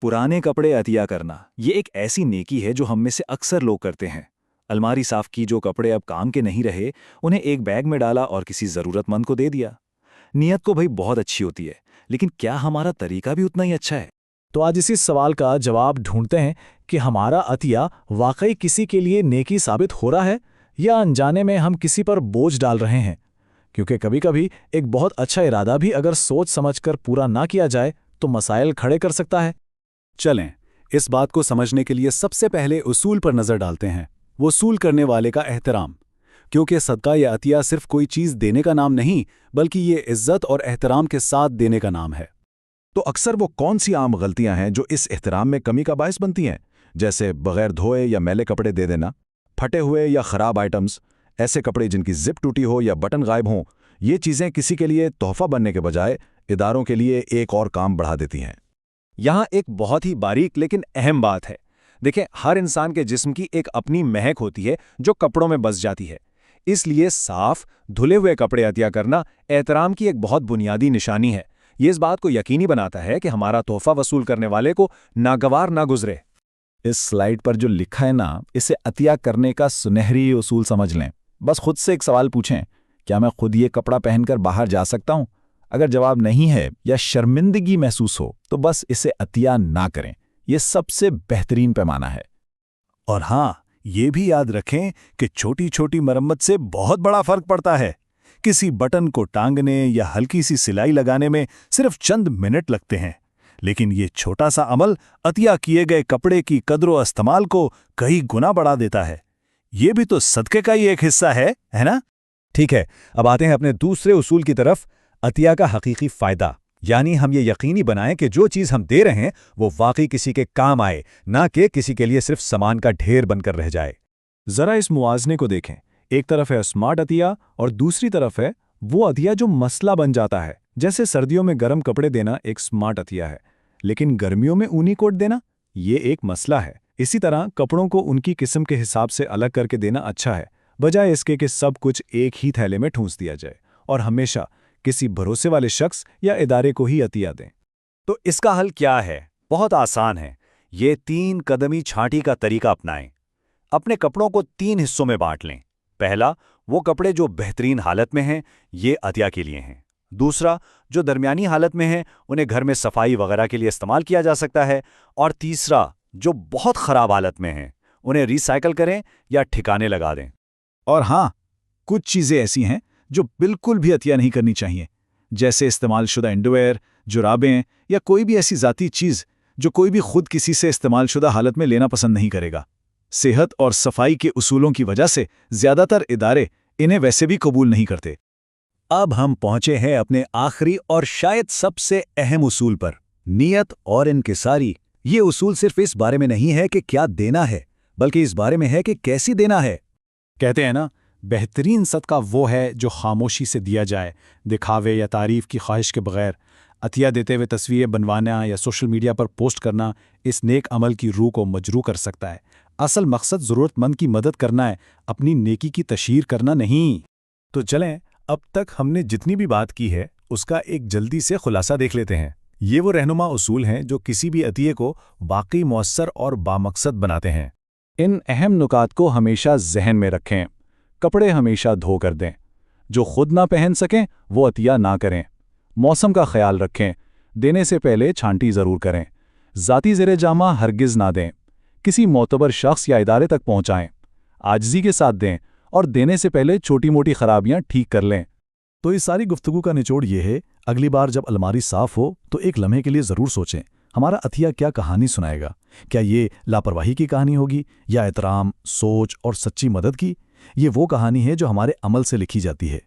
पुराने कपड़े अतिया करना ये एक ऐसी नेकी है जो हम में से अक्सर लोग करते हैं। अलमारी साफ की, जो कपड़े अब काम के नहीं रहे उन्हें एक बैग में डाला और किसी ज़रूरतमंद को दे दिया। नीयत को भाई बहुत अच्छी होती है, लेकिन क्या हमारा तरीका भी उतना ही अच्छा है? तो आज इसी सवाल का जवाब ढूंढते हैं कि हमारा अतिया वाकई किसी के लिए नेकी साबित हो रहा है या अनजाने में हम किसी पर बोझ डाल रहे हैं। क्योंकि कभी-कभी एक बहुत अच्छा इरादा भी अगर सोच समझकर पूरा ना किया जाए तो मसाइल खड़े कर सकता है। चलें, इस बात को समझने के लिए सबसे पहले उसूल पर नज़र डालते हैं। वो उसूल करने वाले का एहतराम। क्योंकि सदका या अतिया सिर्फ कोई चीज़ देने का नाम नहीं, बल्कि ये इज्जत और एहतराम के साथ देने का नाम है। तो अक्सर वो कौन सी आम गलतियां हैं जो इस एहतराम में कमी का बायस बनती हैं? जैसे बगैर धोए या मैले कपड़े दे देना, फटे हुए या खराब आइटम्स, ऐसे कपड़े जिनकी जिप टूटी हो या बटन गायब हों। ये चीज़ें किसी के लिए तोहफा बनने के बजाय इदारों के लिए एक और काम बढ़ा देती हैं। यहाँ एक बहुत ही बारीक लेकिन अहम बात है। देखें, हर इंसान के जिस्म की एक अपनी महक होती है जो कपड़ों में बस जाती है। इसलिए साफ धुले हुए कपड़े अतिया करना एहतराम की एक बहुत बुनियादी निशानी है। ये इस बात को यकीनी बनाता है कि हमारा तोहफा वसूल करने वाले को नागवार ना गुजरे। इस स्लाइड पर जो लिखा है ना, इसे अतिया करने का सुनहरी उसूल समझ लें। बस खुद से एक सवाल पूछें, क्या मैं खुद ये कपड़ा पहनकर बाहर जा सकता हूं? अगर जवाब नहीं है या शर्मिंदगी महसूस हो तो बस इसे अतिया ना करें। यह सबसे बेहतरीन पैमाना है। और हाँ, ये भी याद रखें कि छोटी छोटी मरम्मत से बहुत बड़ा फर्क पड़ता है। किसी बटन को टांगने या हल्की सी सिलाई लगाने में सिर्फ चंद मिनट लगते हैं, लेकिन ये छोटा सा अमल अतिया किए गए कपड़े की कद्र इस्तेमाल को कई गुना बढ़ा देता है। ये भी तो सदके का ही एक हिस्सा है ना? ठीक है, अब आते हैं अपने दूसरे उसूल की तरफ, अतिया का हकीकी फ़ायदा। यानी हम ये यकीनी बनाएं कि जो चीज़ हम दे रहे हैं वो वाकई किसी के काम आए, ना कि किसी के लिए सिर्फ सामान का ढेर बनकर रह जाए। जरा इस मुआवजे को देखें। एक तरफ है स्मार्ट अतिया और दूसरी तरफ है वो अतिया जो मसला बन जाता है। जैसे सर्दियों में गर्म कपड़े देना एक स्मार्ट अतिया है, लेकिन गर्मियों में ऊनी कोट देना ये एक मसला है। इसी तरह कपड़ों को उनकी किस्म के हिसाब से अलग करके देना अच्छा है, बजाय इसके कि सब कुछ एक ही थैले में ठूंस दिया जाए और हमेशा किसी भरोसे वाले शख्स या इदारे को ही अतिया दें। तो इसका हल क्या है? बहुत आसान है। ये 3 कदमी छांटी का तरीका अपनाएं। अपने कपड़ों को 3 हिस्सों में बांट लें। पहला, वो कपड़े जो बेहतरीन हालत में हैं, ये अतिया के लिए हैं। दूसरा, जो दरमियानी हालत में हैं, उन्हें घर में सफाई वगैरह के लिए इस्तेमाल किया जा सकता है। और तीसरा, जो बहुत ख़राब हालत में हैं, उन्हें रिसाइकल करें या ठिकाने लगा दें। और हाँ, कुछ चीज़ें ऐसी हैं जो बिल्कुल भी अतिया नहीं करनी चाहिए, जैसे इस्तेमालशुदा अंडरवेयर, जुराबें या कोई भी ऐसी ज़ाती चीज़ जो कोई भी खुद किसी से इस्तेमालशुदा हालत में लेना पसंद नहीं करेगा। सेहत और सफाई के उसूलों की वजह से ज़्यादातर इदारे इन्हें वैसे भी कबूल नहीं करते। अब हम पहुंचे हैं अपने आखिरी और शायद सबसे अहम उसूल पर, नीयत और इनकिसारी। ये उसूल सिर्फ इस बारे में नहीं है कि क्या देना है, बल्कि इस बारे में है कि कैसी देना है। कहते हैं ना, बेहतरीन सदका वो है जो खामोशी से दिया जाए, दिखावे या तारीफ की ख्वाहिश के बगैर। अतिया देते हुए तस्वीरें बनवाना या सोशल मीडिया पर पोस्ट करना इस नेक अमल की रूह को मजरू कर सकता है। असल मकसद ज़रूरतमंद की मदद करना है, अपनी नेकी की तशहीर करना नहीं। तो चलें, अब तक हमने जितनी भी बात की है उसका एक जल्दी से खुलासा देख लेते हैं। ये वो रहनुमा उसूल हैं जो किसी भी अतिये को वाकई मौसर और बामकसद बनाते हैं। इन अहम नुकात को हमेशा जहन में रखें। कपड़े हमेशा धो कर दें। जो खुद ना पहन सकें वो अतिया ना करें। मौसम का ख्याल रखें। देने से पहले छांटी ज़रूर करें। ज़ाती ज़ेरे जामा हरगिज़ ना दें। किसी मोतबर शख्स या इदारे तक पहुँचाएं। आजिज़ी के साथ दें और देने से पहले छोटी मोटी खराबियां ठीक कर लें। तो इस सारी गुफ्तगू का निचोड़ ये है, अगली बार जब अलमारी साफ हो तो एक लम्हे के लिए ज़रूर सोचें, हमारा अतिया क्या कहानी सुनाएगा। क्या ये लापरवाही की कहानी होगी या एहतराम, सोच और सच्ची मदद की? ये वो कहानी है जो हमारे अमल से लिखी जाती है।